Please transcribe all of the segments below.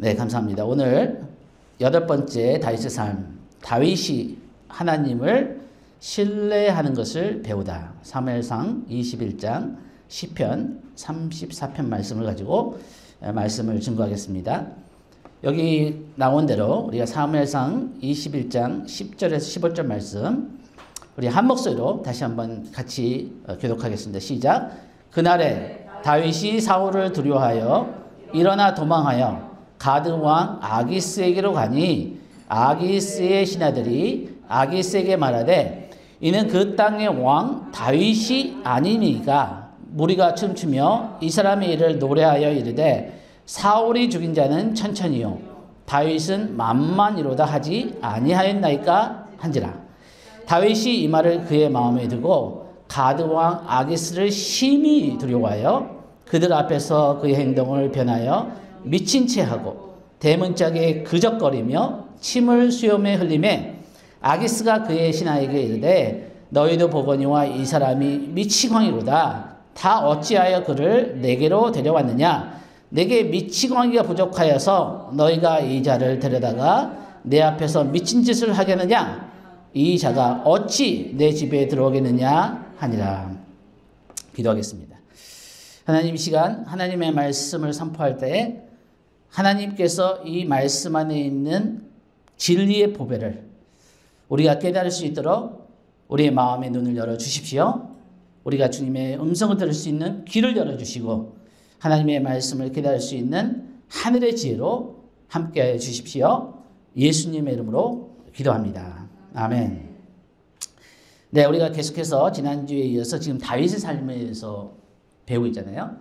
네, 감사합니다. 오늘 8번째 다윗의 삶, 다윗이 하나님을 신뢰하는 것을 배우다. 사무엘상 21장, 시편 34편 말씀을 가지고 말씀을 증거하겠습니다. 여기 나온 대로 우리가 사무엘상 21장 10절에서 15절 말씀 우리 한 목소리로 다시 한번 같이 교독하겠습니다. 시작. 그날에 다윗이 사울을 두려워하여 일어나 도망하여 가드 왕 아기스에게로 가니 아기스의 신하들이 아기스에게 말하되 이는 그 땅의 왕 다윗이 아니니까 무리가 춤추며 이 사람의 일을 노래하여 이르되 사울이 죽인 자는 천천히요 다윗은 만만이로다 하지 아니하였나이까 한지라. 다윗이 이 말을 그의 마음에 두고 가드 왕 아기스를 심히 두려워하여 그들 앞에서 그의 행동을 변하여 미친 채 하고 대문짝에 그적거리며 침을 수염에 흘리매 아기스가 그의 신하에게 이르되 너희도 보거니와 이 사람이 미치광이로다. 다 어찌하여 그를 내게로 데려왔느냐. 내게 미치광이가 부족하여서 너희가 이 자를 데려다가 내 앞에서 미친 짓을 하겠느냐. 이 자가 어찌 내 집에 들어오겠느냐 하니라. 기도하겠습니다. 하나님, 이 시간 하나님의 말씀을 선포할 때 하나님께서 이 말씀 안에 있는 진리의 보배를 우리가 깨달을 수 있도록 우리의 마음의 눈을 열어주십시오. 우리가 주님의 음성을 들을 수 있는 귀를 열어주시고 하나님의 말씀을 깨달을 수 있는 하늘의 지혜로 함께하여 주십시오. 예수님의 이름으로 기도합니다. 아멘. 네, 우리가 계속해서 지난주에 이어서 지금 다윗의 삶에 대해서 배우고 있잖아요.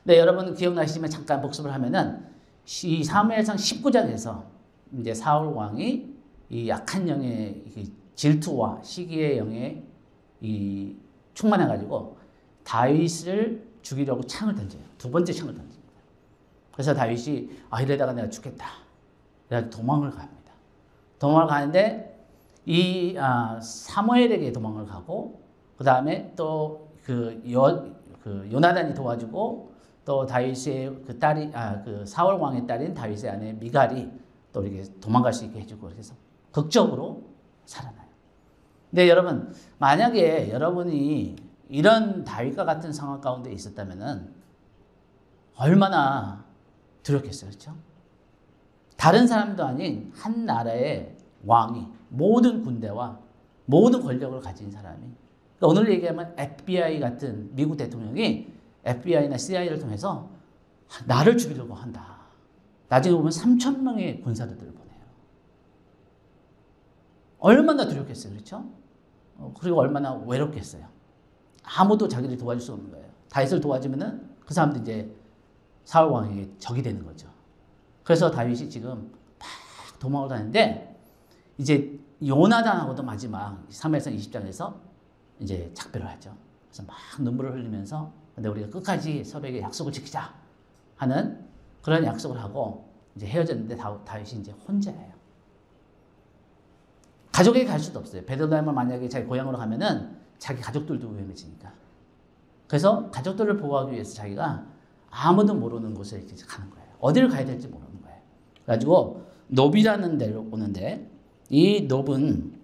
네, 여러분 기억나시지만 잠깐 복습을 하면은 이 사무엘상 19장에서 이제 사울 왕이 이 약한 영의 질투와 시기의 영에 이 충만해가지고 다윗을 죽이려고 창을 던져요. 두 번째 창을 던집니다. 그래서 다윗이 이러다가 내가 죽겠다. 그래서 도망을 갑니다. 도망을 가는데 이 사무엘에게 도망을 가고 그 다음에 또 요나단이 도와주고 또 다윗의 그 딸이 그 사울 왕의 딸인 다윗의 아내 미갈이 또 이렇게 도망갈 수 있게 해주고 그래서 극적으로 살아나요. 근데 여러분 만약에 여러분이 이런 다윗과 같은 상황 가운데 있었다면은 얼마나 두렵겠어요, 그렇죠? 다른 사람도 아닌 한 나라의 왕이 모든 군대와 모든 권력을 가진 사람이 그러니까 오늘 얘기하면 FBI 같은 미국 대통령이 FBI나 CIA를 통해서 나를 죽이려고 한다. 나중에 보면 3,000명의 군사들을 보내요. 얼마나 두렵겠어요, 그렇죠? 그리고 얼마나 외롭겠어요. 아무도 자기를 도와줄 수 없는 거예요. 다윗을 도와주면은 그 사람도 이제 사울 왕에게 적이 되는 거죠. 그래서 다윗이 지금 막 도망을 가는데 이제 요나단하고도 마지막 사무엘상 20장에서 이제 작별을 하죠. 그래서 막 눈물을 흘리면서 근데 우리가 끝까지 서로에게 약속을 지키자 하는 그런 약속을 하고 이제 헤어졌는데 다윗이 이제 혼자예요. 가족에게 갈 수도 없어요. 베들레헴을 만약에 자기 고향으로 가면은 자기 가족들도 위험해지니까. 그래서 가족들을 보호하기 위해서 자기가 아무도 모르는 곳에 이렇게 가는 거예요. 어디를 가야 될지 모르는 거예요. 그래가지고 노비라는 데로 오는데 이 놉은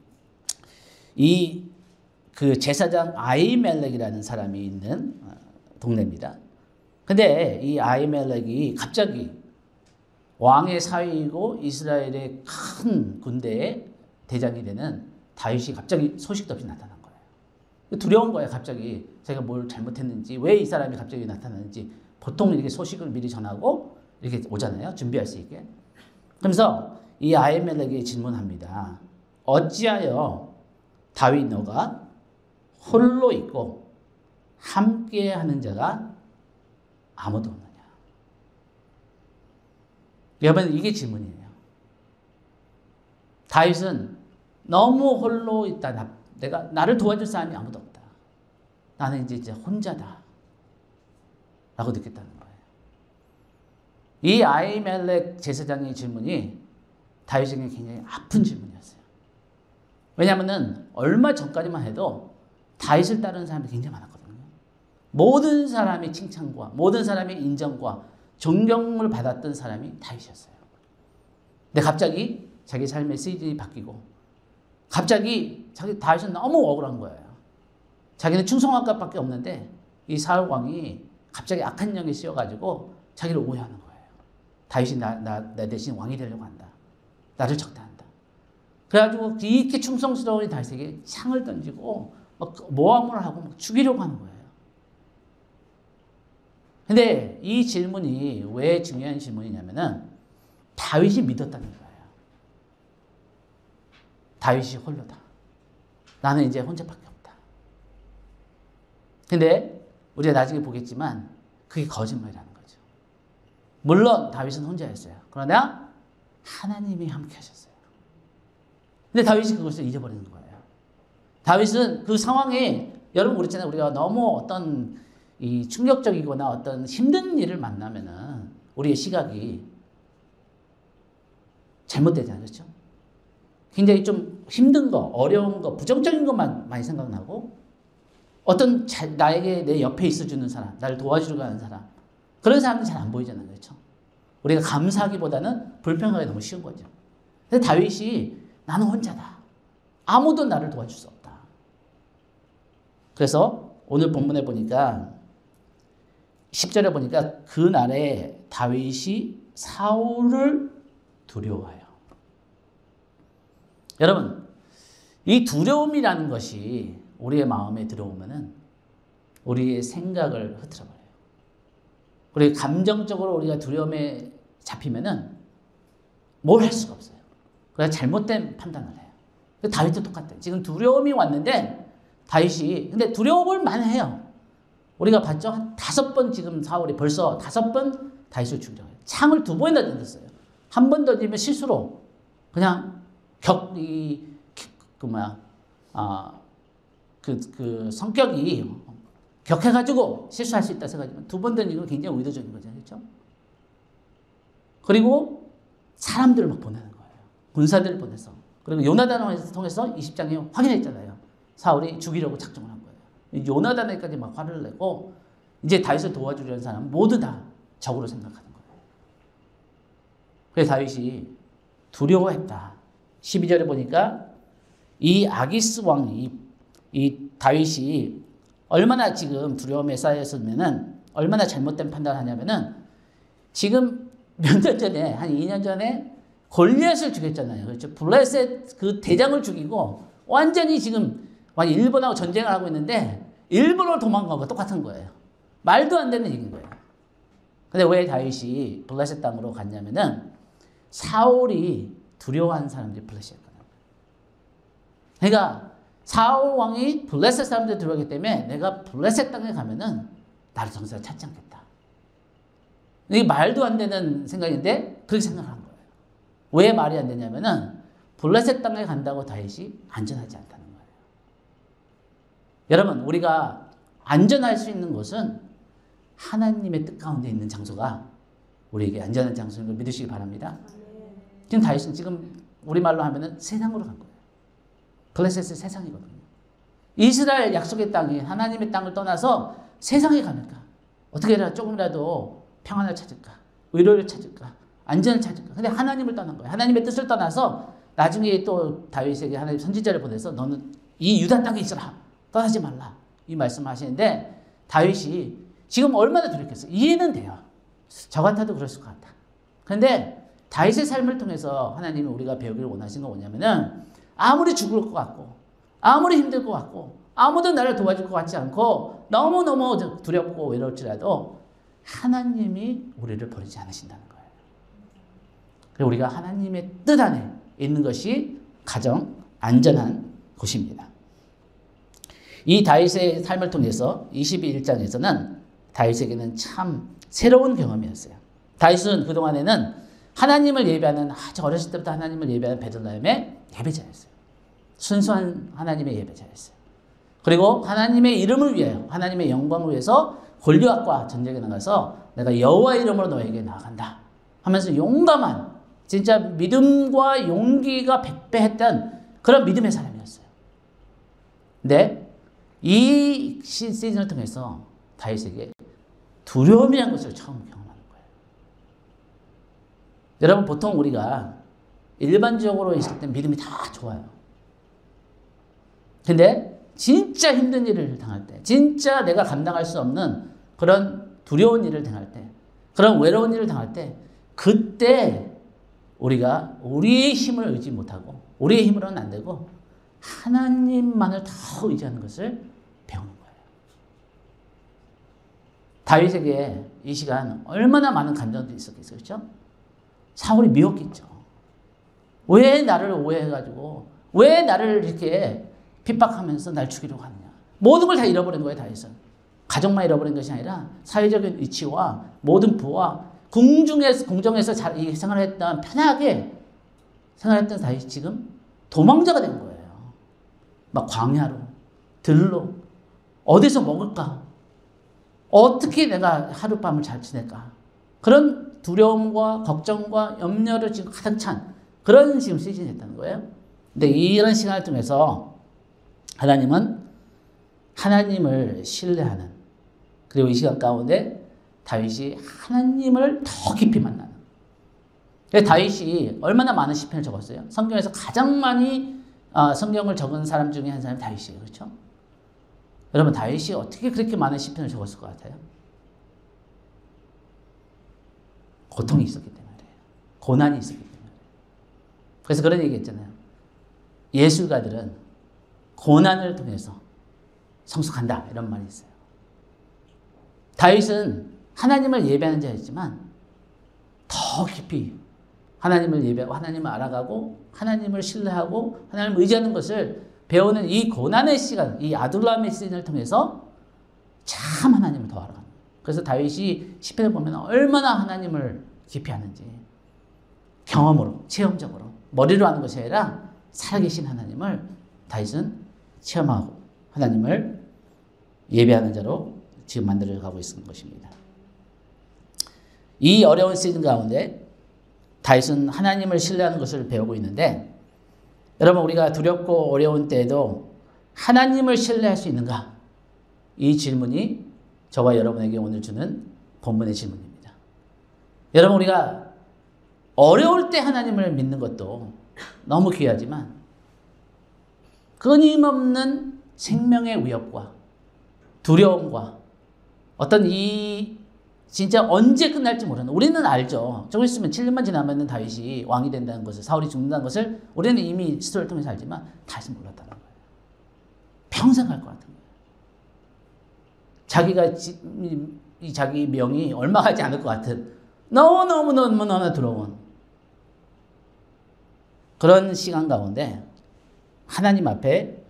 그 제사장 아히멜렉이라는 사람이 있는 동네입니다. 근데 이 아히멜렉이 갑자기 왕의 사위이고 이스라엘의 큰 군대의 대장이 되는 다윗이 갑자기 소식도 없이 나타난 거예요. 두려운 거예요. 갑자기 자기가 뭘 잘못했는지 왜 이 사람이 갑자기 나타나는지 보통 이렇게 소식을 미리 전하고 이렇게 오잖아요. 준비할 수 있게. 그러면서 이 아히멜렉이 질문합니다. 어찌하여 다윗 너가 홀로 있고 함께 하는 자가 아무도 없느냐. 여러분 이게 질문이에요. 다윗은 너무 홀로 있다. 나를 도와줄 사람이 아무도 없다. 나는 이제 혼자다. 라고 느꼈다는 거예요. 이 아히멜렉 제사장의 질문이 다윗에게 굉장히 아픈 질문이었어요. 왜냐하면 얼마 전까지만 해도 다윗을 따르는 사람이 굉장히 많았거든요. 모든 사람의 칭찬과 모든 사람의 인정과 존경을 받았던 사람이 다윗이었어요. 근데 갑자기 자기 삶의 시즌이 바뀌고 갑자기 자기 다윗은 너무 억울한 거예요. 자기는 충성할 것밖에 없는데 이 사울 왕이 갑자기 악한 영에 씌워가지고 자기를 오해하는 거예요. 다윗이 내 대신 왕이 되려고 한다. 나를 적대한다. 그래가지고 이렇게 충성스러운 다윗에게 창을 던지고 막 모함을 하고 막 죽이려고 하는 거예요. 근데 이 질문이 왜 중요한 질문이냐면은 다윗이 믿었다는 거예요. 다윗이 홀로다. 나는 이제 혼자밖에 없다. 근데 우리가 나중에 보겠지만 그게 거짓말이라는 거죠. 물론 다윗은 혼자였어요. 그러나 하나님이 함께 하셨어요. 근데 다윗이 그것을 잊어버리는 거예요. 다윗은 그 상황에 여러분 그렇잖아요. 우리가 너무 어떤 이 충격적이거나 어떤 힘든 일을 만나면은 우리의 시각이 잘못되잖아요. 그렇죠? 굉장히 좀 힘든 거, 어려운 거, 부정적인 것만 많이 생각나고 어떤 나에게 내 옆에 있어주는 사람, 나를 도와주려고 하는 사람 그런 사람은 잘 안 보이잖아요. 그렇죠? 우리가 감사하기보다는 불평하기 너무 쉬운 거죠. 근데 다윗이 나는 혼자다. 아무도 나를 도와줄 수 없다. 그래서 오늘 본문에 보니까 10절에 보니까 그날에 다윗이 사울을 두려워해요. 여러분, 이 두려움이라는 것이 우리의 마음에 들어오면은 우리의 생각을 흐트러버려요. 우리 감정적으로 우리가 두려움에 잡히면은 뭘 할 수가 없어요. 그래서 잘못된 판단을 해요. 다윗도 똑같아요. 지금 두려움이 왔는데 다윗이 근데 두려움을 많이 해요. 우리가 봤죠? 한 5번 지금 사울이 벌써 5번 다윗을 죽이려고 해요. 창을 2번이나 던졌어요. 한 번 던지면 실수로 그냥 성격이 격해가지고 실수할 수 있다 생각하지만 2번 던지는 건 굉장히 의도적인 거죠. 그렇죠? 그리고 사람들을 막 보내는 거예요. 군사들을 보내서. 그리고 요나단을 통해서 20장에 확인했잖아요. 사울이 죽이려고 작정을 한 거예요. 요나단에까지 막 화를 내고 이제 다윗을 도와주려는 사람 모두 다 적으로 생각하는 거예요. 그래서 다윗이 두려워했다. 12절에 보니까 이 아기스 왕이 이 다윗이 얼마나 지금 두려움에 쌓였으면은 얼마나 잘못된 판단을 하냐면은 지금 몇 년 전에 한 2년 전에 골리앗을 죽였잖아요. 그렇죠? 블레셋 그 대장을 죽이고 완전히 지금 일본하고 전쟁을 하고 있는데 일본으로 도망간 거 똑같은 거예요. 말도 안 되는 얘기인 거예요. 근데 왜 다윗이 블레셋 땅으로 갔냐면은 사울이 두려워하는 사람들이 블레셋이었거든요. 그러니까 사울 왕이 블레셋 사람들이 두려워하기 때문에 내가 블레셋 땅에 가면은 나를 정말 찾지 않겠다. 이게 말도 안 되는 생각인데 그렇게 생각을 한 거예요. 왜 말이 안 되냐면은 블레셋 땅에 간다고 다윗이 안전하지 않다는 거예요. 여러분 우리가 안전할 수 있는 곳은 하나님의 뜻 가운데 있는 장소가 우리에게 안전한 장소인 걸 믿으시기 바랍니다. 지금 다윗은 지금 우리말로 하면은 세상으로 간 거예요. 블레셋은 세상이거든요. 이스라엘 약속의 땅이 하나님의 땅을 떠나서 세상에 가니까 어떻게 해라 조금이라도 평안을 찾을까? 의로를 찾을까? 안전을 찾을까? 근데 하나님을 떠난 거예요. 하나님의 뜻을 떠나서 나중에 또 다윗에게 하나님 선지자를 보내서 너는 이 유다 땅에 있어라. 떠나지 말라. 이 말씀을 하시는데 다윗이 지금 얼마나 두렵겠어요. 이해는 돼요. 저 같아도 그랬을 것 같다. 그런데 다윗의 삶을 통해서 하나님이 우리가 배우기를 원하시는 건 뭐냐면은 아무리 죽을 것 같고 아무리 힘들 것 같고 아무도 나를 도와줄 것 같지 않고 너무너무 두렵고 외로울지라도 하나님이 우리를 버리지 않으신다는 거예요. 그리고 우리가 하나님의 뜻 안에 있는 것이 가장 안전한 곳입니다. 이 다윗의 삶을 통해서 22장에서는 다윗에게는 참 새로운 경험이었어요. 다윗은 그동안에는 하나님을 예배하는 아주 어렸을 때부터 하나님을 예배하는 베들레헴의 예배자였어요. 순수한 하나님의 예배자였어요. 그리고 하나님의 이름을 위하여 하나님의 영광을 위해서 골리앗과 전쟁에 나가서 내가 여호와의 이름으로 너에게 나아간다 하면서 용감한 진짜 믿음과 용기가 백배했던 그런 믿음의 사람이었어요. 근데 이 시즌을 통해서 다윗에게 두려움이라는 것을 처음 경험하는 거예요. 여러분 보통 우리가 일반적으로 있을 때 믿음이 다 좋아요. 근데 진짜 힘든 일을 당할 때, 진짜 내가 감당할 수 없는 그런 두려운 일을 당할 때, 그런 외로운 일을 당할 때, 그때 우리가 우리의 힘을 의지 못하고 우리의 힘으로는 안 되고 하나님만을 더 의지하는 것을 배우는 거예요. 다윗에게 이 시간 얼마나 많은 감정들이 있었겠어요. 그렇죠? 사울이 미웠겠죠. 왜 나를 오해해가지고 왜 나를 이렇게 핍박하면서 날 죽이려고 하느냐. 모든 걸 다 잃어버린 거예요. 다윗은. 가족만 잃어버린 것이 아니라 사회적인 위치와 모든 부와 궁정에서 잘 생활했던 편하게 생활했던 다윗이 지금 도망자가 된 거예요. 막 광야로 들로 어디서 먹을까? 어떻게 내가 하룻밤을 잘 지낼까? 그런 두려움과 걱정과 염려를 지금 가득 찬 그런 지금 시즌이 됐다는 거예요. 근데 이런 시간을 통해서 하나님은 하나님을 신뢰하는, 그리고 이 시간 가운데 다윗이 하나님을 더 깊이 만나는. 다윗이 얼마나 많은 시편을 적었어요? 성경에서 가장 많이 성경을 적은 사람 중에 한 사람이 다윗이에요. 그렇죠? 여러분, 다윗이 어떻게 그렇게 많은 시편을 적었을 것 같아요? 고통이 있었기 때문에, 고난이 있었기 때문에. 그래서 그런 얘기 했잖아요. 예술가들은 고난을 통해서 성숙한다, 이런 말이 있어요. 다윗은 하나님을 예배하는 자였지만 더 깊이 하나님을 예배하고 하나님을 알아가고 하나님을 신뢰하고 하나님을 의지하는 것을 배우는 이 고난의 시간, 이 아둘람의 시즌을 통해서 참 하나님을 더 알아가는. 그래서 다윗이 시편을 보면 얼마나 하나님을 깊이 아는지 경험으로, 체험적으로, 머리로 아는 것이 아니라 살아계신 하나님을 다윗은 체험하고 하나님을 예배하는 자로 지금 만들어가고 있는 것입니다. 이 어려운 시즌 가운데 다윗은 하나님을 신뢰하는 것을 배우고 있는데, 여러분, 우리가 두렵고 어려운 때에도 하나님을 신뢰할 수 있는가? 이 질문이 저와 여러분에게 오늘 주는 본문의 질문입니다. 여러분, 우리가 어려울 때 하나님을 믿는 것도 너무 귀하지만 끊임없는 생명의 위협과 두려움과 어떤 이 진짜 언제 끝날지 모르는, 우리는 알죠. 조금 있으면 7년만 지나면 다윗이 왕이 된다는 것을, 사울이 죽는다는 것을 우리는 이미 스토리를 통해서 알지만 다윗은 몰랐다는 거예요. 평생 갈 것 같은 거예요. 자기가 이 자기 명이 얼마 가지 않을 것 같은 너무너무 두려운 그런 시간 가운데 하나님 앞에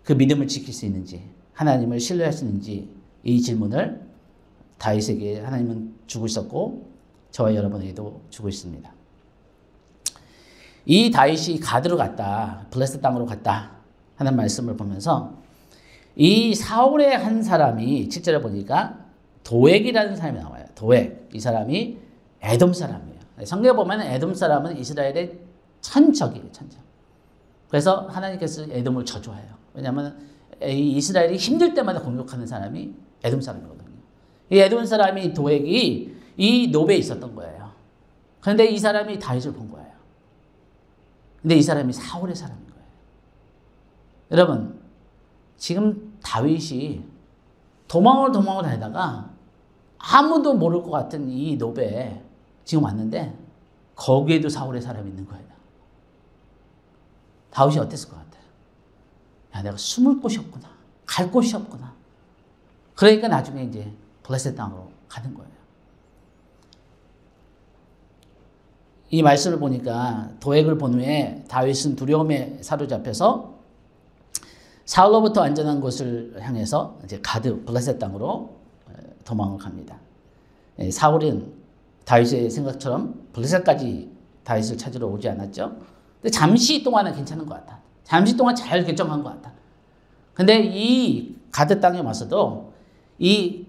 그 믿음을 지킬 수 있는지, 하나님을 신뢰할 수 있는지, 이 질문을 다윗에게 하나님은 주고 있었고 저와 여러분에게도 주고 있습니다. 이 다윗이 가드로 갔다, 블레셋 땅으로 갔다 하는 말씀을 보면서 이 사울의 한 사람이 7절에 보니까 도액이라는 사람이 나와요. 도액. 이 사람이 에돔 사람이에요. 성경에 보면 에돔 사람은 이스라엘의 천적이에요. 천적. 그래서 하나님께서 에돔을 저주해요. 왜냐하면 이 이스라엘이 힘들 때마다 공격하는 사람이 에돔 사람이거든요. 이 에돔 사람이 도액이 이 노베에 있었던 거예요. 그런데 이 사람이 다윗을 본 거예요. 근데 이 사람이 사울의 사람인 거예요. 여러분, 지금 다윗이 도망을 다니다가 아무도 모를 것 같은 이 노베에 지금 왔는데 거기에도 사울의 사람이 있는 거예요. 다윗이 어땠을 것 같아요? 야, 내가 숨을 곳이 없구나. 갈 곳이 없구나. 그러니까 나중에 이제 블레셋 땅으로 가는 거예요. 이 말씀을 보니까 도액을 본 후에 다윗은 두려움에 사로잡혀서 사울로부터 안전한 곳을 향해서 이제 가드 블레셋 땅으로 도망을 갑니다. 사울은 다윗의 생각처럼 블레셋까지 다윗을 찾으러 오지 않았죠. 근데 잠시 동안은 괜찮은 것 같다. 잠시 동안 잘 결정한 것 같다. 근데 이 가드 땅에 와서도 이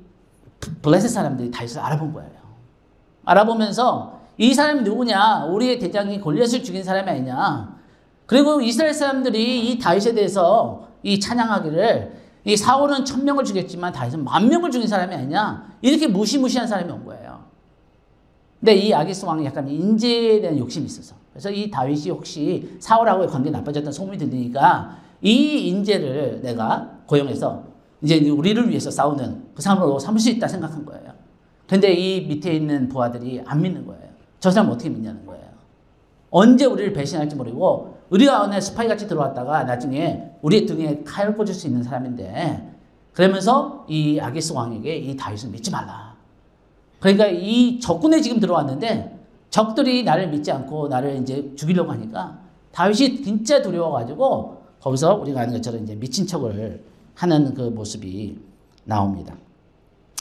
블레셋 사람들이 다윗을 알아본 거예요. 알아보면서 이 사람이 누구냐? 우리의 대장이 골리앗을 죽인 사람이 아니냐? 그리고 이스라엘 사람들이 이 다윗에 대해서 이 찬양하기를 이 사울은 1000명을 죽였지만 다윗은 10,000명을 죽인 사람이 아니냐? 이렇게 무시무시한 사람이 온 거예요. 근데 이 아기스 왕이 약간 인재에 대한 욕심이 있어서 그래서 이 다윗이 혹시 사울하고의 관계 나빠졌다는 소문이 들리니까 이 인재를 내가 고용해서 이제 우리를 위해서 싸우는 그 사람으로 삼을 수 있다 생각한 거예요. 근데 이 밑에 있는 부하들이 안 믿는 거예요. 저 사람 어떻게 믿냐는 거예요. 언제 우리를 배신할지 모르고 우리가 안에 스파이 같이 들어왔다가 나중에 우리 등에 칼을 꽂을 수 있는 사람인데, 그러면서 이 아기스 왕에게 이 다윗을 믿지 말라. 그러니까 이 적군에 지금 들어왔는데 적들이 나를 믿지 않고 나를 이제 죽이려고 하니까 다윗이 진짜 두려워가지고 거기서 우리가 아는 것처럼 이제 미친 척을 하는 그 모습이 나옵니다.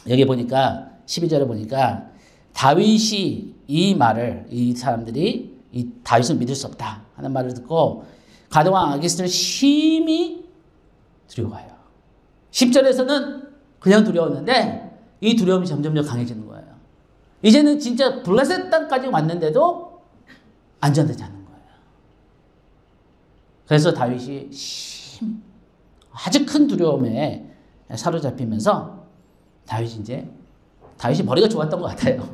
여기 보니까 12절에 보니까 다윗이 이 말을, 이 사람들이 이 다윗을 믿을 수 없다 하는 말을 듣고 가드왕 아기스를 심히 두려워해요. 10절에서는 그냥 두려웠는데 이 두려움이 점점 더 강해지는 거예요. 이제는 진짜 블레셋 땅까지 왔는데도 안전하지 않은 거예요. 그래서 다윗이 아주 큰 두려움에 사로잡히면서 다윗이 머리가 좋았던 것 같아요.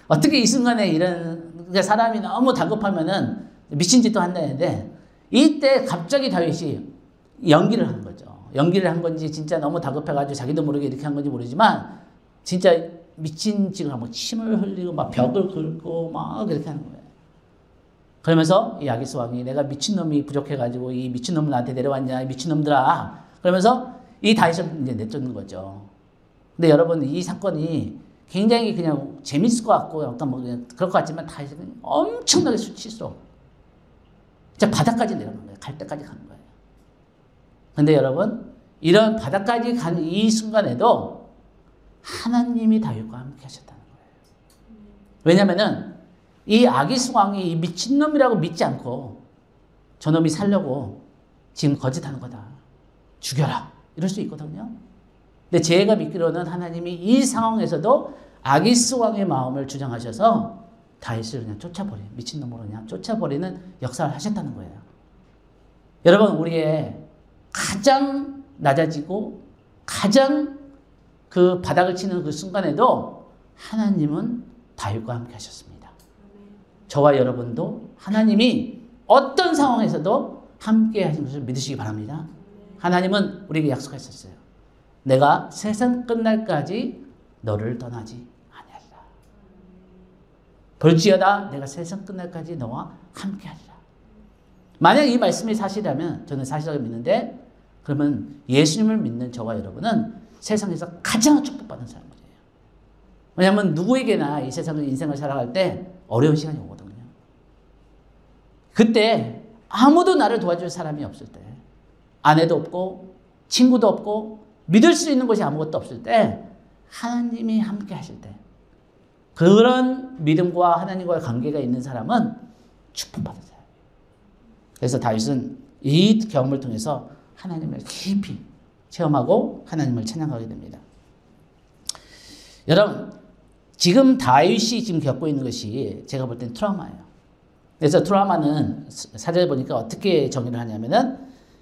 어떻게 이 순간에 이런, 그러니까 사람이 너무 다급하면은 미친 짓도 한다는데 이때 갑자기 다윗이 연기를 한 거죠. 연기를 한 건지 진짜 너무 다급해가지고 자기도 모르게 이렇게 한 건지 모르지만 진짜 미친 짓을 하고 침을 흘리고 막 벽을 긁고 막 그렇게 하는 거예요. 그러면서 이 아기스 왕이 내가 미친놈이 부족해가지고 이 미친놈을 나한테 내려왔냐, 이 미친놈들아. 그러면서 이 다윗을 이제 내쫓는 거죠. 근데 여러분, 이 사건이 굉장히 그냥 재밌을 것 같고 약간 뭐 그냥 그럴 것 같지만 다윗은 엄청나게 수치스러워. 진짜 바닥까지 내려간 거예요. 갈 때까지 가는 거예요. 근데 여러분, 이런 바닥까지 간 이 순간에도 하나님이 다윗과 함께 하셨다는 거예요. 왜냐면은 이 아기스 왕이 이 미친놈이라고 믿지 않고 저놈이 살려고 지금 거짓하는 거다. 죽여라. 이럴 수 있거든요. 근데 제가 믿기로는 하나님이 이 상황에서도 아기스 왕의 마음을 주장하셔서 다윗을 그냥 쫓아버려. 미친놈으로 그냥 쫓아버리는 역사를 하셨다는 거예요. 여러분, 우리의 가장 낮아지고 가장 그 바닥을 치는 그 순간에도 하나님은 다윗과 함께 하셨습니다. 저와 여러분도 하나님이 어떤 상황에서도 함께 하신 것을 믿으시기 바랍니다. 하나님은 우리에게 약속하셨어요. 내가 세상 끝날까지 너를 떠나지 아니하리라. 볼지어다 내가 세상 끝날까지 너와 함께하리라. 만약 이 말씀이 사실이라면 저는 사실이라고 믿는데, 그러면 예수님을 믿는 저와 여러분은 세상에서 가장 축복받은 사람이에요. 왜냐하면 누구에게나 이 세상을 인생을 살아갈 때 어려운 시간이 오거든요. 그때 아무도 나를 도와줄 사람이 없을 때, 아내도 없고 친구도 없고 믿을 수 있는 것이 아무것도 없을 때 하나님이 함께 하실 때, 그런 믿음과 하나님과의 관계가 있는 사람은 축복받은 사람이에요. 그래서 다윗은 이 경험을 통해서 하나님을 깊이 체험하고 하나님을 찬양하게 됩니다. 여러분, 지금 다윗이 지금 겪고 있는 것이 제가 볼 땐 트라우마예요. 그래서 트라우마는 사전에 보니까 어떻게 정의를 하냐면은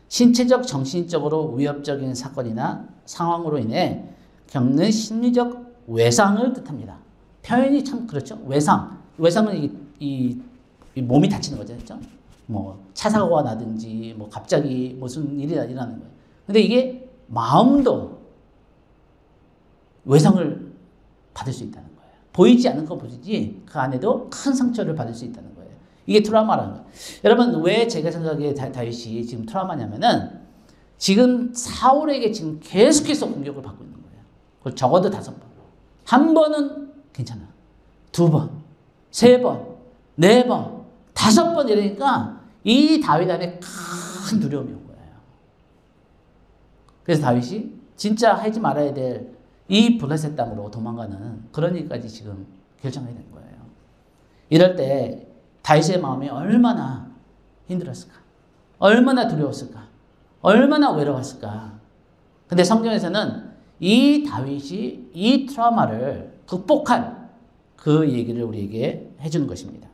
신체적, 정신적으로 위협적인 사건이나 상황으로 인해 겪는 심리적 외상을 뜻합니다. 표현이 참 그렇죠. 외상은 이 몸이 다치는 거죠. 그렇죠? 뭐 차 사고가 나든지 뭐 갑자기 무슨 일이 일어나는 거예요. 근데 이게 마음도 외상을 받을 수 있다는 거예요. 보이지 않는 거 보이지 그 안에도 큰 상처를 받을 수 있다는 거예요. 이게 트라우마라는 거예요. 여러분, 왜 제가 생각에 다윗이 지금 트라우마냐면은 지금 사울에게 지금 계속해서 공격을 받고 있는 거예요. 그걸 적어도 5번. 한 번은 괜찮아. 2번, 3번, 4번, 5번 이러니까 이 다윗 안에 큰 두려움이 온 거예요. 그래서 다윗이 진짜 하지 말아야 될 이 블레셋 땅으로 도망가는 그런 일까지 지금 결정하게 된 거예요. 이럴 때 다윗의 마음이 얼마나 힘들었을까? 얼마나 두려웠을까? 얼마나 외로웠을까? 근데 성경에서는 이 다윗이 이 트라우마를 극복한 그 얘기를 우리에게 해주는 것입니다.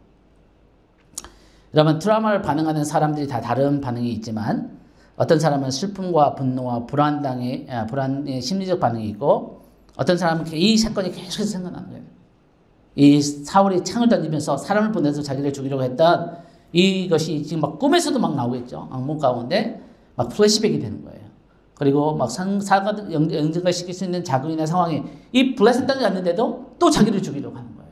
여러분, 트라우마를 반응하는 사람들이 다 다른 반응이 있지만 어떤 사람은 슬픔과 분노와 불안의 심리적 반응이 있고, 어떤 사람은 이 사건이 계속해서 생각나는 거예요. 이 사울이 창을 던지면서 사람을 보내서 자기를 죽이려고 했던 이것이 지금 막 꿈에서도 막 나오겠죠. 악몽 가운데 막 플래시백이 되는 거예요. 그리고 막 사과를 연결시킬 수 있는 자금이나 상황이 이 블레셋 땅에 갔는데도 또 자기를 죽이려고 하는 거예요.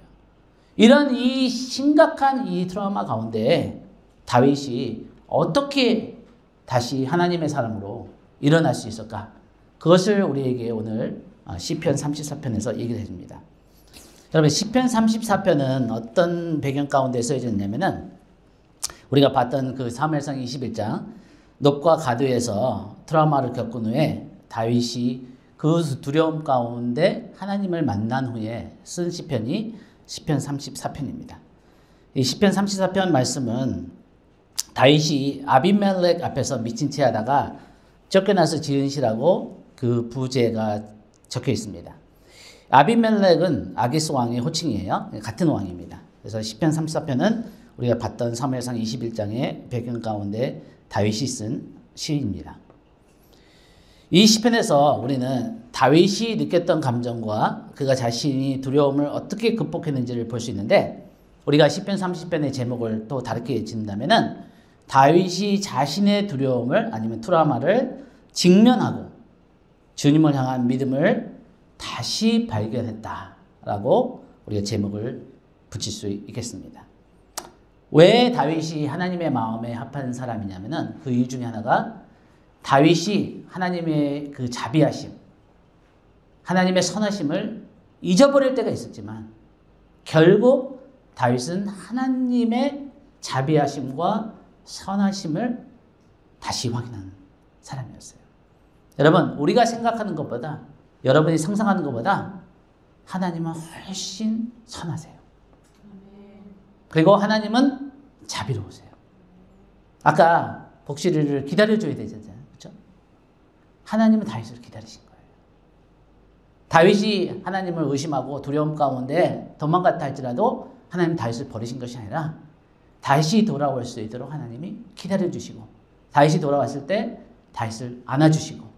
이런 이 심각한 이 트라우마 가운데 다윗이 어떻게 다시 하나님의 사람으로 일어날 수 있을까? 그것을 우리에게 오늘 시편 34편에서 얘기를 해줍니다. 여러분 시편 34편은 어떤 배경 가운데 써있냐면은 우리가 봤던 그 사무엘상 21장 놉과 가드에서 트라우마를 겪은 후에 다윗이 그 두려움 가운데 하나님을 만난 후에 쓴 시편이 시편 34편입니다. 이 시편 34편 말씀은 다윗이 아비멜렉 앞에서 미친 채 하다가 쫓겨나서 지은 시라고 그 부제가 적혀 있습니다. 아비멜렉은 아기스 왕의 호칭이에요. 같은 왕입니다. 그래서 시편 34편은 우리가 봤던 사무엘상 21장의 배경 가운데 다윗이 쓴 시입니다. 이 시편에서 우리는 다윗이 느꼈던 감정과 그가 자신이 두려움을 어떻게 극복했는지를 볼 수 있는데 우리가 시편 30편의 제목을 또 다르게 짓는다면은 다윗이 자신의 두려움을 아니면 트라우마를 직면하고 주님을 향한 믿음을 다시 발견했다라고 우리가 제목을 붙일 수 있겠습니다. 왜 다윗이 하나님의 마음에 합한 사람이냐면은 그 이유 중에 하나가 다윗이 하나님의 그 자비하심, 하나님의 선하심을 잊어버릴 때가 있었지만 결국 다윗은 하나님의 자비하심과 선하심을 다시 확인하는 사람이었어요. 여러분, 우리가 생각하는 것보다, 여러분이 상상하는 것보다 하나님은 훨씬 선하세요. 그리고 하나님은 자비로우세요. 아까 복실이를 기다려줘야 되잖아요. 그렇죠? 하나님은 다윗을 기다리신 거예요. 다윗이 하나님을 의심하고 두려움 가운데 도망갔다 할지라도 하나님 다윗을 버리신 것이 아니라 다윗이 돌아올 수 있도록 하나님이 기다려주시고 다윗이 돌아왔을 때 다윗을 안아주시고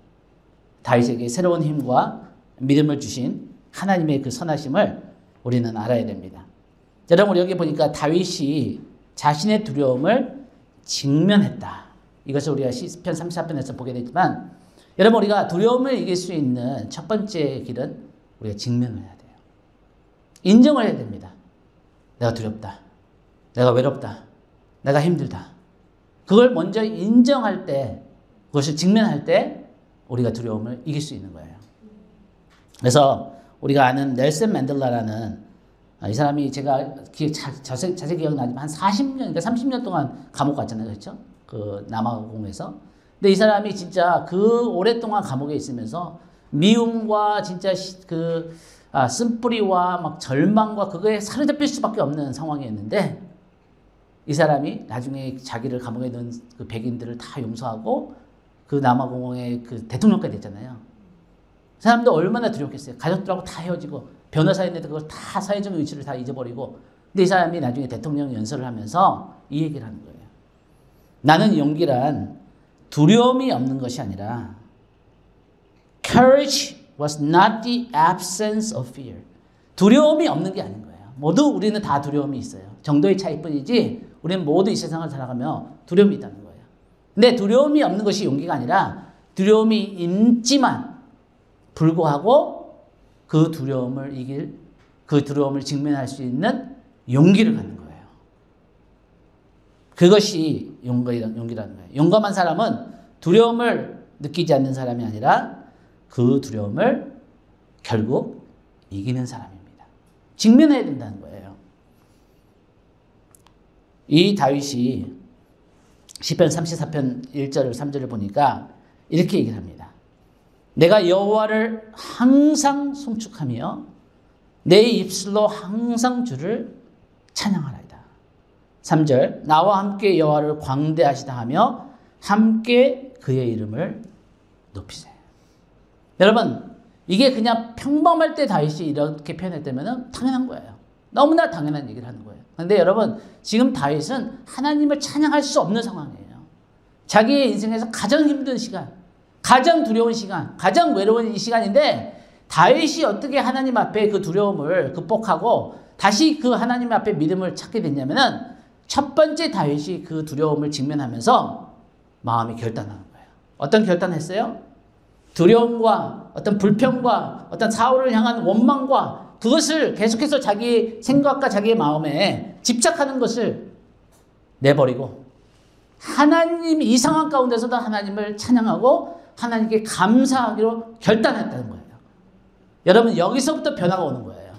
다윗에게 새로운 힘과 믿음을 주신 하나님의 그 선하심을 우리는 알아야 됩니다. 여러분 여기 보니까 다윗이 자신의 두려움을 직면했다. 이것을 우리가 시편 34편에서 보게 되지만 여러분 우리가 두려움을 이길 수 있는 첫 번째 길은 우리가 직면을 해야 돼요. 인정을 해야 됩니다. 내가 두렵다. 내가 외롭다. 내가 힘들다. 그걸 먼저 인정할 때 그것을 직면할 때 우리가 두려움을 이길 수 있는 거예요. 그래서 우리가 아는 넬슨 맨델라라는 이 사람이 제가 자세히 기억나지만 한 40년, 그러니까 30년 동안 감옥 갔잖아요. 그렇죠? 그 남아공에서. 근데 이 사람이 진짜 그 오랫동안 감옥에 있으면서 미움과 진짜 쓴뿌리와 막 절망과 그거에 사로잡힐 수밖에 없는 상황이었는데 이 사람이 나중에 자기를 감옥에 넣은 그 백인들을 다 용서하고 그 남아공의 그 대통령까지 됐잖아요. 그 사람도 얼마나 두렵겠어요. 가족들하고 다 헤어지고 변호사였는데 그걸 다 사회적 위치를 다 잊어버리고 근데 이 사람이 나중에 대통령 연설을 하면서 이 얘기를 하는 거예요. 나는 용기란 두려움이 없는 것이 아니라 Courage was not the absence of fear. 두려움이 없는 게 아닌 거예요. 모두 우리는 다 두려움이 있어요. 정도의 차이뿐이지 우리는 모두 이 세상을 살아가며 두려움이 있다는 거예요. 근데 두려움이 없는 것이 용기가 아니라 두려움이 있지만 불구하고 그 두려움을 이길, 그 두려움을 직면할 수 있는 용기를 갖는 거예요. 그것이 용기라는 거예요. 용감한 사람은 두려움을 느끼지 않는 사람이 아니라 그 두려움을 결국 이기는 사람입니다. 직면해야 된다는 거예요. 이 다윗이 시편 34편 1절을 3절을 보니까 이렇게 얘기를 합니다. 내가 여호와를 항상 송축하며 내 입술로 항상 주를 찬양하라이다. 3절 나와 함께 여호와를 광대하시다 하며 함께 그의 이름을 높이세. 여러분 이게 그냥 평범할 때 다윗이 이렇게 표현했다면 당연한 거예요. 너무나 당연한 얘기를 하는 거예요. 그런데 여러분 지금 다윗은 하나님을 찬양할 수 없는 상황이에요. 자기의 인생에서 가장 힘든 시간, 가장 두려운 시간, 가장 외로운 이 시간인데 다윗이 어떻게 하나님 앞에 그 두려움을 극복하고 다시 그 하나님 앞에 믿음을 찾게 됐냐면은 첫 번째 다윗이 그 두려움을 직면하면서 마음이 결단하는 거예요. 어떤 결단을 했어요? 두려움과 어떤 불평과 어떤 사울을 향한 원망과 그것을 계속해서 자기 생각과 자기의 마음에 집착하는 것을 내버리고 하나님 이 상황 가운데서도 하나님을 찬양하고 하나님께 감사하기로 결단했다는 거예요. 여러분 여기서부터 변화가 오는 거예요.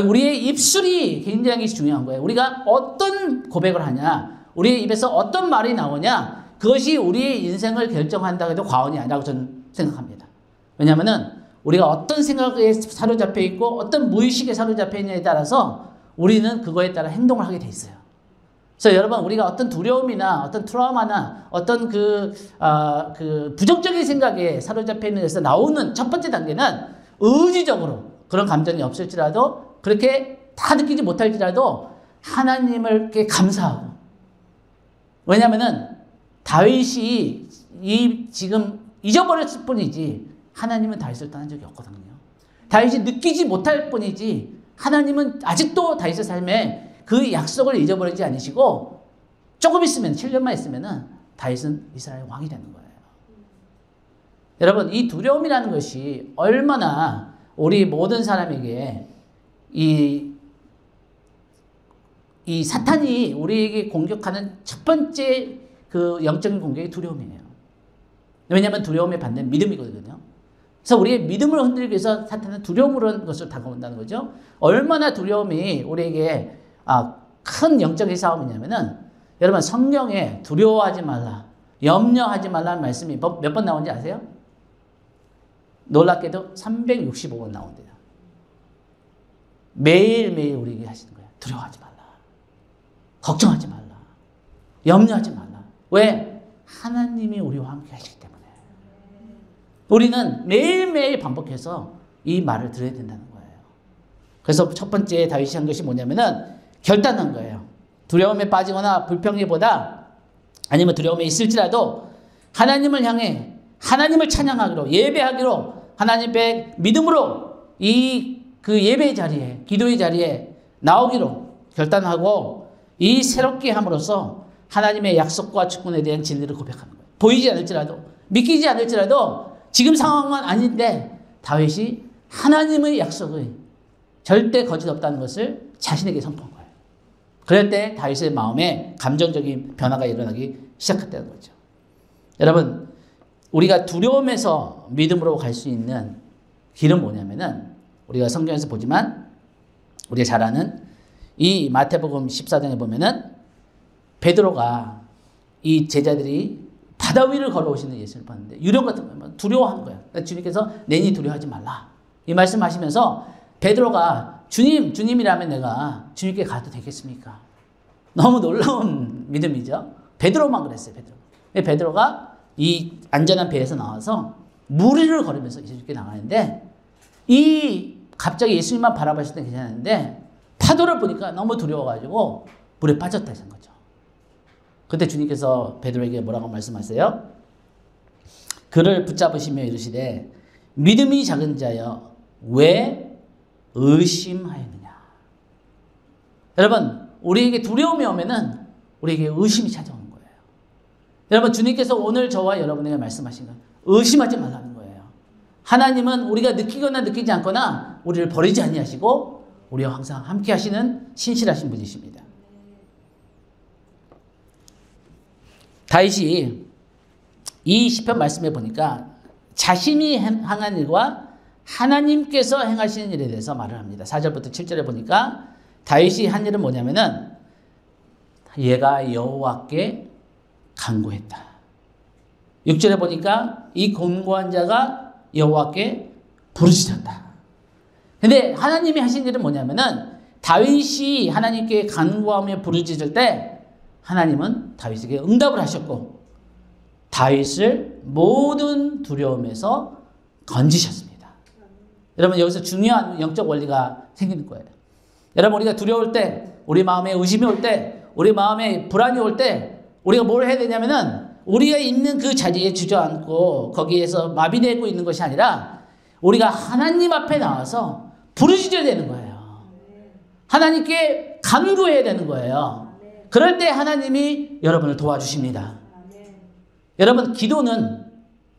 우리의 입술이 굉장히 중요한 거예요. 우리가 어떤 고백을 하냐, 우리의 입에서 어떤 말이 나오냐, 그것이 우리의 인생을 결정한다고 해도 과언이 아니라고 저는 생각합니다. 왜냐하면 우리가 어떤 생각에 사로잡혀 있고 어떤 무의식에 사로잡혀 있냐에 따라서 우리는 그거에 따라 행동을 하게 돼 있어요. 그래서 여러분 우리가 어떤 두려움이나 어떤 트라우마나 어떤 그 부정적인 생각에 사로잡혀 있는 데서 나오는 첫 번째 단계는 의지적으로 그런 감정이 없을지라도 그렇게 다 느끼지 못할지라도 하나님을 감사하고, 왜냐하면은 다윗이 지금 잊어버렸을 뿐이지 하나님은 다윗을 떠난 적이 없거든요. 다윗이 느끼지 못할 뿐이지 하나님은 아직도 다윗의 삶에 그 약속을 잊어버리지 않으시고 조금 있으면 7년만 있으면은 다윗은 이스라엘 왕이 되는 거예요. 여러분 이 두려움이라는 것이 얼마나 우리 모든 사람에게 이 사탄이 우리에게 공격하는 첫 번째 그 영적인 공격이 두려움이에요. 왜냐하면 두려움에 받는 믿음이거든요. 그래서 우리의 믿음을 흔들기 위해서 사탄은 두려움으로 하는 것을 다가온다는 거죠. 얼마나 두려움이 우리에게 큰 영적인 싸움이냐면은 여러분 성경에 두려워하지 말라, 염려하지 말라는 말씀이 몇 번 나오는지 아세요? 놀랍게도 365번 나온대요. 매일매일 우리에게 하시는 거예요. 두려워하지 말라, 걱정하지 말라, 염려하지 말라. 왜? 하나님이 우리와 함께 하시기 때문에. 우리는 매일매일 반복해서 이 말을 들어야 된다는 거예요. 그래서 첫 번째 다윗이 한 것이 뭐냐면은 결단한 거예요. 두려움에 빠지거나 불평이보다 아니면 두려움에 있을지라도 하나님을 향해 하나님을 찬양하기로, 예배하기로, 하나님의 믿음으로 그 예배의 자리에, 기도의 자리에 나오기로 결단하고 이 새롭게 함으로써 하나님의 약속과 축복에 대한 진리를 고백하는 거예요. 보이지 않을지라도, 믿기지 않을지라도 지금 상황은 아닌데 다윗이 하나님의 약속의 절대 거짓 없다는 것을 자신에게 선포한 거예요. 그럴 때 다윗의 마음에 감정적인 변화가 일어나기 시작했다는 거죠. 여러분 우리가 두려움에서 믿음으로 갈 수 있는 길은 뭐냐면은 우리가 성경에서 보지만 우리가 잘 아는 이 마태복음 14장에 보면은 베드로가 이 제자들이 바다 위를 걸어오시는 예수를 봤는데 유령 같은 거예요. 두려워하는 거예요. 그러니까 주님께서 내니 두려워하지 말라 이 말씀하시면서 베드로가 주님이라면 내가 주님께 가도 되겠습니까? 너무 놀라운 믿음이죠. 베드로만 그랬어요. 베드로가 이 안전한 배에서 나와서 물 위를 걸으면서 예수님께 나가는데 갑자기 예수님만 바라봤을 때 괜찮았는데 파도를 보니까 너무 두려워가지고 물에 빠졌다 하신 거죠. 그때 주님께서 베드로에게 뭐라고 말씀하세요? 그를 붙잡으시며 이르시되 믿음이 작은 자여 왜 의심하였느냐. 여러분 우리에게 두려움이 오면은 우리에게 의심이 찾아오는 거예요. 여러분 주님께서 오늘 저와 여러분에게 말씀하신 건 의심하지 말라는 거예요. 하나님은 우리가 느끼거나 느끼지 않거나 우리를 버리지 아니하시고 우리와 항상 함께 하시는 신실하신 분이십니다. 다윗이 이 시편 말씀에 보니까 자신이 행한 일과 하나님께서 행하시는 일에 대해서 말을 합니다. 4절부터 7절에 보니까 다윗이 한 일은 뭐냐면은 얘가 여호와께 간구했다. 6절에 보니까 이 곤고한 자가 여호와께 부르짖었다. 근데 하나님이 하신 일은 뭐냐면은 다윗이 하나님께 간구하며 부르짖을 때 하나님은 다윗에게 응답을 하셨고 다윗을 모든 두려움에서 건지셨습니다. 여러분 여기서 중요한 영적 원리가 생기는 거예요. 여러분 우리가 두려울 때, 우리 마음에 의심이 올 때, 우리 마음에 불안이 올 때 우리가 뭘 해야 되냐면은 우리가 있는 그 자리에 주저앉고 거기에서 마비되고 있는 것이 아니라 우리가 하나님 앞에 나와서 부르짖어야 되는 거예요. 하나님께 간구해야 되는 거예요. 그럴 때 하나님이 여러분을 도와주십니다. 여러분, 기도는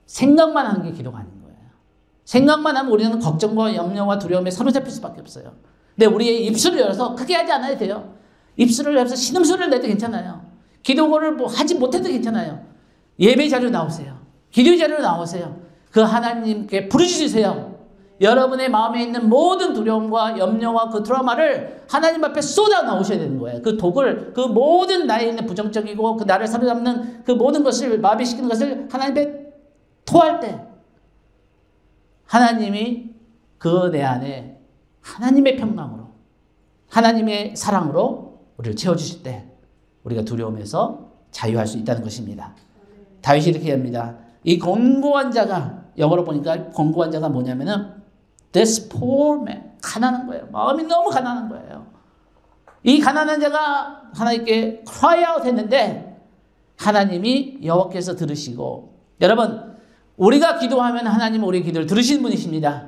생각만 하는 게 기도가 아닌 거예요. 생각만 하면 우리는 걱정과 염려와 두려움에 사로잡힐 수밖에 없어요. 근데 우리의 입술을 열어서 크게 하지 않아도 돼요. 입술을 열어서 신음소리를 내도 괜찮아요. 기도를 뭐 하지 못해도 괜찮아요. 예배 자리로 나오세요. 기도 자리로 나오세요. 그 하나님께 부르짖으세요. 여러분의 마음에 있는 모든 두려움과 염려와 그 트라우마를 하나님 앞에 쏟아 나오셔야 되는 거예요. 그 독을, 그 모든 나에 있는 부정적이고 그 나를 사로잡는 그 모든 것을 마비시키는 것을 하나님 앞에 토할 때 하나님이 그 내 안에 하나님의 평강으로, 하나님의 사랑으로 우리를 채워주실 때 우리가 두려움에서 자유할 수 있다는 것입니다. 다윗이 이렇게 합니다. 이 곤고한 자가, 영어로 보니까 곤고한 자가 뭐냐면은 this poor man, 가난한 거예요. 마음이 너무 가난한 거예요. 이 가난한 자가 하나님께 cry out 했는데 하나님이 여호와께서 들으시고, 여러분, 우리가 기도하면 하나님은 우리의 기도를 들으시는 분이십니다.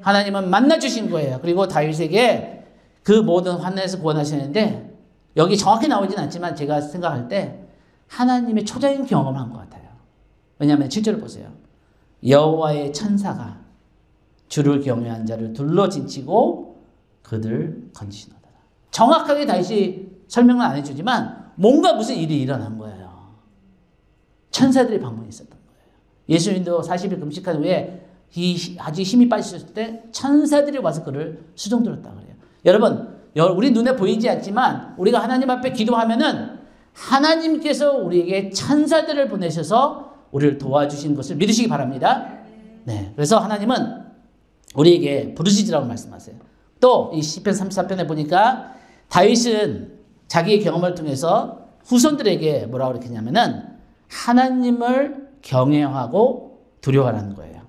하나님은 만나주신 거예요. 그리고 다윗에게 그 모든 환난에서 구원하시는데, 여기 정확히 나오진 않지만 제가 생각할 때 하나님의 초자인 경험을 한 것 같아요. 왜냐하면 7절을 보세요. 여호와의 천사가 주를 경외한 자를 둘러진치고 그들 건지시노라. 정확하게 다윗이 설명은 안 해주지만 뭔가 무슨 일이 일어난 거예요. 천사들이 방문이 있었던 거예요. 예수님도 40일 금식한 후에 아주 힘이 빠지셨을 때 천사들이 와서 그를 수종들었다 그래요. 여러분, 우리 눈에 보이지 않지만 우리가 하나님 앞에 기도하면은 하나님께서 우리에게 천사들을 보내셔서 우리를 도와주시는 것을 믿으시기 바랍니다. 네, 그래서 하나님은 우리에게 부르짖으라고 말씀하세요. 또 이 시편 34편에 보니까 다윗은 자기의 경험을 통해서 후손들에게 뭐라고 그랬냐면은 하나님을 경외하고 두려워하라는 거예요.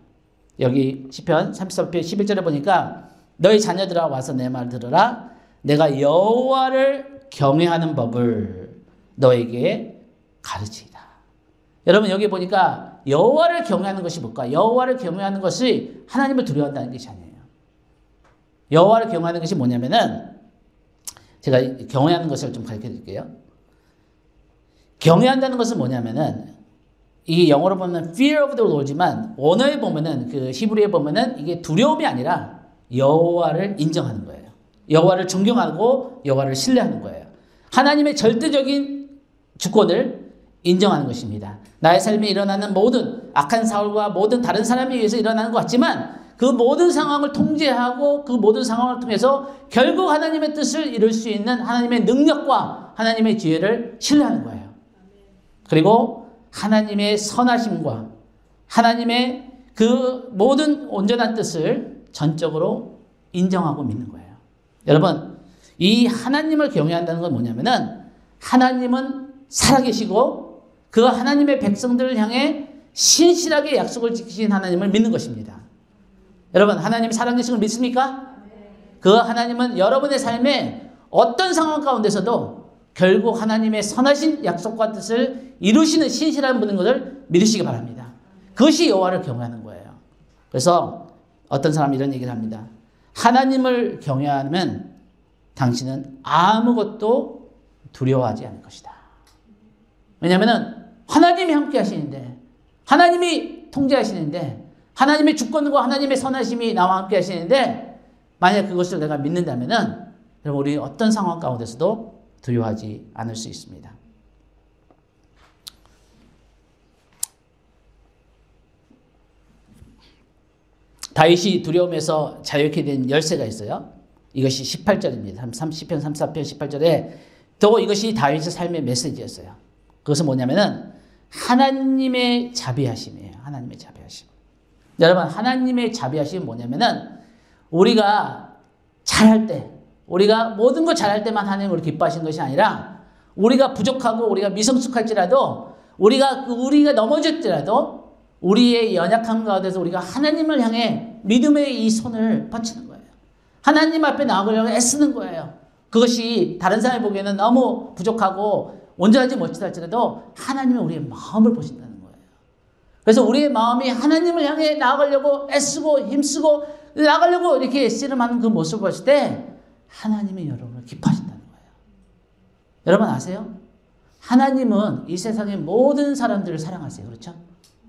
여기 시편 34편 11절에 보니까 너희 자녀들아 와서 내 말 들으라. 내가 여호와를 경외하는 법을 너에게 가르치리라. 여러분, 여기 보니까 여호와를 경외하는 것이 뭘까? 여호와를 경외하는 것이 하나님을 두려워한다는 것이 아니에요. 여호와를 경외하는 것이 뭐냐면은, 제가 경외하는 것을 좀 가르쳐 드릴게요. 경외한다는 것은 뭐냐면은, 이 영어로 보면 fear of the Lord지만 원어에 보면은, 그 히브리에 보면은 이게 두려움이 아니라 여호와를 인정하는 거예요. 여호와를 존경하고 여호와를 신뢰하는 거예요. 하나님의 절대적인 주권을 인정하는 것입니다. 나의 삶에 일어나는 모든 악한 사울과 모든 다른 사람에 의해서 일어나는 것 같지만 그 모든 상황을 통제하고 그 모든 상황을 통해서 결국 하나님의 뜻을 이룰 수 있는 하나님의 능력과 하나님의 지혜를 신뢰하는 거예요. 그리고 하나님의 선하심과 하나님의 그 모든 온전한 뜻을 전적으로 인정하고 믿는 거예요. 여러분, 이 하나님을 경외한다는 건 뭐냐면은 하나님은 살아계시고 그 하나님의 백성들을 향해 신실하게 약속을 지키신 하나님을 믿는 것입니다. 여러분, 하나님이 살아계신 걸 믿습니까? 그 하나님은 여러분의 삶에 어떤 상황 가운데서도 결국 하나님의 선하신 약속과 뜻을 이루시는 신실한 분인 것을 믿으시기 바랍니다. 그것이 여호와를 경외하는 거예요. 그래서 어떤 사람이 이런 얘기를 합니다. 하나님을 경외하면 당신은 아무것도 두려워하지 않을 것이다. 왜냐하면 하나님이 함께 하시는데, 하나님이 통제하시는데, 하나님의 주권과 하나님의 선하심이 나와 함께 하시는데, 만약 그것을 내가 믿는다면 여러분, 우리 어떤 상황 가운데서도 두려워하지 않을 수 있습니다. 다윗이 두려움에서 자유케 된 열쇠가 있어요. 이것이 18절입니다. 30편, 34편 18절에 또 이것이 다윗의 삶의 메시지였어요. 그것은 뭐냐면은 하나님의 자비하심이에요. 하나님의 자비하심. 여러분, 하나님의 자비하심은 뭐냐면은 우리가 잘할 때, 우리가 모든 걸 잘할 때만 하나님 우리 기뻐하시는 것이 아니라 우리가 부족하고 우리가 미성숙할지라도 우리가 넘어질지라도 우리의 연약함 가운데서 우리가 하나님을 향해 믿음의 이 손을 뻗치는 거예요. 하나님 앞에 나아가려고 애쓰는 거예요. 그것이 다른 사람이 보기에는 너무 부족하고 온전하지 못하다 할지라도 하나님은 우리의 마음을 보신다는 거예요. 그래서 우리의 마음이 하나님을 향해 나아가려고 애쓰고 힘쓰고 나아가려고 이렇게 씨름하는 그 모습을 봤을 때 하나님이 여러분을 기뻐하신다는 거예요. 여러분 아세요? 하나님은 이 세상의 모든 사람들을 사랑하세요. 그렇죠?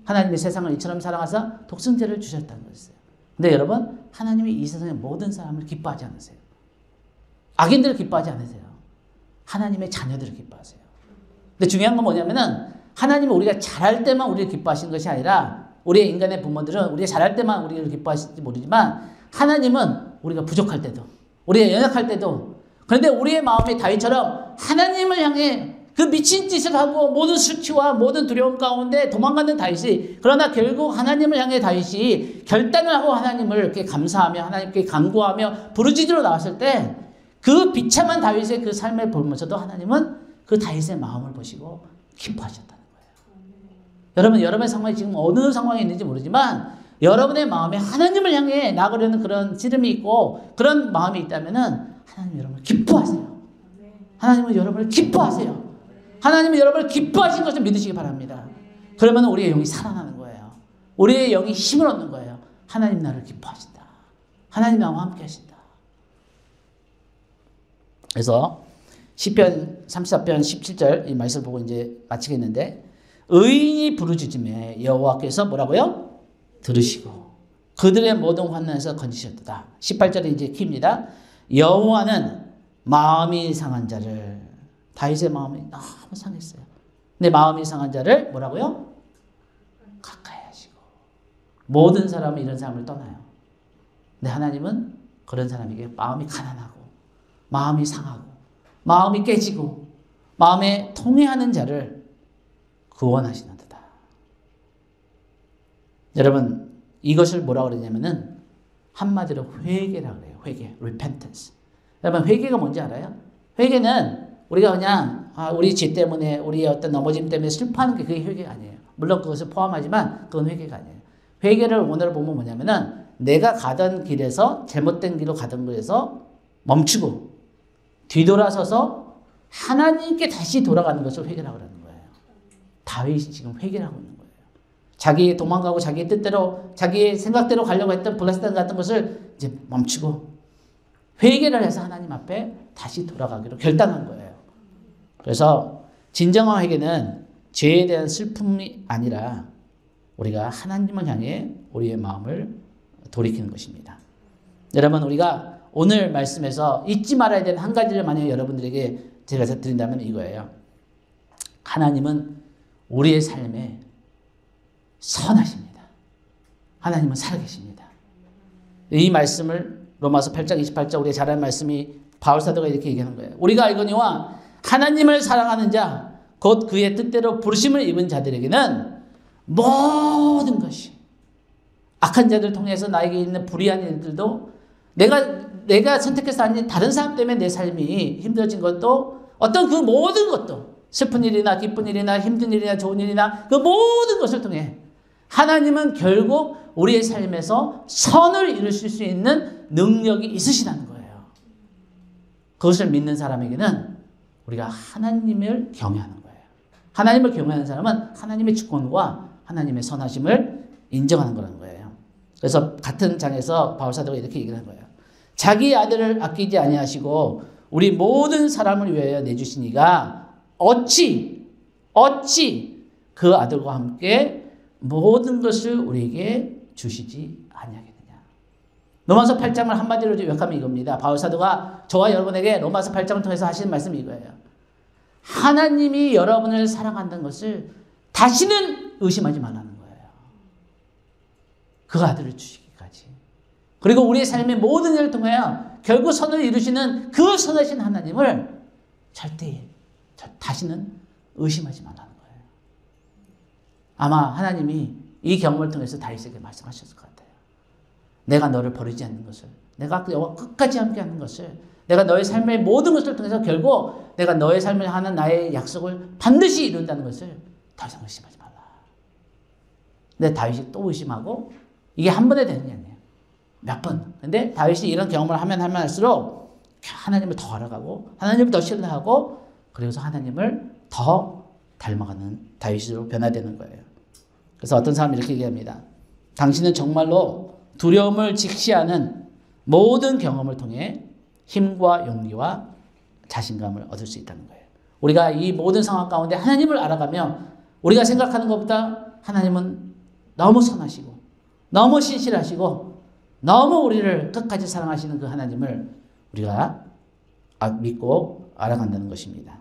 하나님이 세상을 이처럼 사랑하사 독생자를 주셨다는 것이에요. 근데 여러분, 하나님이 이 세상의 모든 사람을 기뻐하지 않으세요. 악인들을 기뻐하지 않으세요. 하나님의 자녀들을 기뻐하세요. 근데 중요한 건 뭐냐면은 하나님은 우리가 잘할 때만 우리를 기뻐하시는 것이 아니라 우리의 인간의 부모들은 우리가 잘할 때만 우리를 기뻐하실지 모르지만 하나님은 우리가 부족할 때도 우리가 연약할 때도 그런데 우리의 마음이 다윗처럼 하나님을 향해 그 미친 짓을 하고 모든 수치와 모든 두려움 가운데 도망가는 다윗이 그러나 결국 하나님을 향해 다윗이 결단을 하고 하나님을 이렇게 감사하며 하나님께 간구하며 부르짖으러 나왔을 때 그 비참한 다윗의 그 삶을 보면서도 하나님은 그 다윗의 마음을 보시고 기뻐하셨다는 거예요. 여러분, 여러분의 상황이 지금 어느 상황에 있는지 모르지만 여러분의 마음에 하나님을 향해 나가려는 그런 씨름이 있고 그런 마음이 있다면은 하나님 여러분을 기뻐하세요. 하나님은 여러분을 기뻐하세요. 하나님은 여러분을 기뻐하신 것을 믿으시기 바랍니다. 그러면 우리의 영이 살아나는 거예요. 우리의 영이 힘을 얻는 거예요. 하나님 나를 기뻐하신다. 하나님 나와 함께 하신다. 그래서 시편 34편 17절 이 말씀을 보고 이제 마치겠는데 의인이 부르짖음에 여호와께서 뭐라고요? 들으시고 그들의 모든 환난에서 건지셨도다. 18절이 이제 키입니다. 여호와는 마음이 상한 자를 다윗의 마음이 너무 상했어요. 근데 마음이 상한 자를 뭐라고요? 가까이 하시고 모든 사람은 이런 사람을 떠나요. 근데 하나님은 그런 사람에게 마음이 가난하고 마음이 상하고 마음이 깨지고 마음에 통회하는 자를 구원하시는도다. 여러분 이것을 뭐라고 그러냐면은 한마디로 회개라고 그래요. 회개, repentance. 여러분 회개가 뭔지 알아요? 회개는 우리가 그냥 우리 죄 때문에 우리의 어떤 넘어짐 때문에 슬퍼하는 게 그게 회개가 아니에요. 물론 그것을 포함하지만 그건 회개가 아니에요. 회개를 오늘 보면 뭐냐면은 내가 가던 길에서 잘못된 길로 가던 길에서 멈추고 뒤돌아서서 하나님께 다시 돌아가는 것을 회개라고 하는 거예요. 다윗이 지금 회개를 하고 있는 거예요. 자기 도망가고 자기 뜻대로 자기의 생각대로 가려고 했던 블레스단 같은 것을 이제 멈추고 회개를 해서 하나님 앞에 다시 돌아가기로 결단한 거예요. 그래서 진정한 회개는 죄에 대한 슬픔이 아니라 우리가 하나님을 향해 우리의 마음을 돌이키는 것입니다. 여러분 우리가 오늘 말씀에서 잊지 말아야 되는 한 가지를 만약에 여러분들에게 제가 드린다면 이거예요. 하나님은 우리의 삶에 선하십니다. 하나님은 살아계십니다. 이 말씀을 로마서 8장 28절 우리가 잘 아는 말씀이 바울사도가 이렇게 얘기하는 거예요. 우리가 알거니와 하나님을 사랑하는 자 곧 그의 뜻대로 부르심을 입은 자들에게는 모든 것이 악한 자들 통해서 나에게 있는 불의한 일들도 내가 선택해서 아닌 다른 사람 때문에 내 삶이 힘들어진 것도 어떤 그 모든 것도 슬픈 일이나 기쁜 일이나 힘든 일이나 좋은 일이나 그 모든 것을 통해 하나님은 결국 우리의 삶에서 선을 이루실 수 있는 능력이 있으시다는 거예요. 그것을 믿는 사람에게는 우리가 하나님을 경외하는 거예요. 하나님을 경외하는 사람은 하나님의 주권과 하나님의 선하심을 인정하는 거라는 거예요. 그래서 같은 장에서 바울사도가 이렇게 얘기를 한 거예요. 자기 아들을 아끼지 아니하시고 우리 모든 사람을 위하여 내주시니가 어찌 그 아들과 함께 모든 것을 우리에게 주시지 아니하겠느냐. 로마서 8장을 한마디로 요약하면 이겁니다. 바울사도가 저와 여러분에게 로마서 8장을 통해서 하시는 말씀이 이거예요. 하나님이 여러분을 사랑한다는 것을 다시는 의심하지 말라는 거예요. 그 아들을 주시기까지. 그리고 우리의 삶의 모든 일을 통하여 결국 선을 이루시는 그 선하신 하나님을 절대 다시는 의심하지 말라는 거예요. 아마 하나님이 이 경험을 통해서 다윗에게 말씀하셨을 것 같아요. 내가 너를 버리지 않는 것을, 내가 너와 끝까지 함께하는 것을, 내가 너의 삶의 모든 것을 통해서 결국 내가 너의 삶을 하는 나의 약속을 반드시 이룬다는 것을 더 이상 의심하지 말라. 근데 다윗이 또 의심하고 이게 한 번에 되는 게 아니에요. 몇 번. 근데 다윗이 이런 경험을 하면 할수록 하나님을 더 알아가고 하나님을 더 신뢰하고 그래서 하나님을 더 닮아가는 다윗으로 변화되는 거예요. 그래서 어떤 사람이 이렇게 얘기합니다. 당신은 정말로 두려움을 직시하는 모든 경험을 통해 힘과 용기와 자신감을 얻을 수 있다는 거예요. 우리가 이 모든 상황 가운데 하나님을 알아가며 우리가 생각하는 것보다 하나님은 너무 선하시고 너무 신실하시고 너무 우리를 끝까지 사랑하시는 그 하나님을 우리가 믿고 알아간다는 것입니다.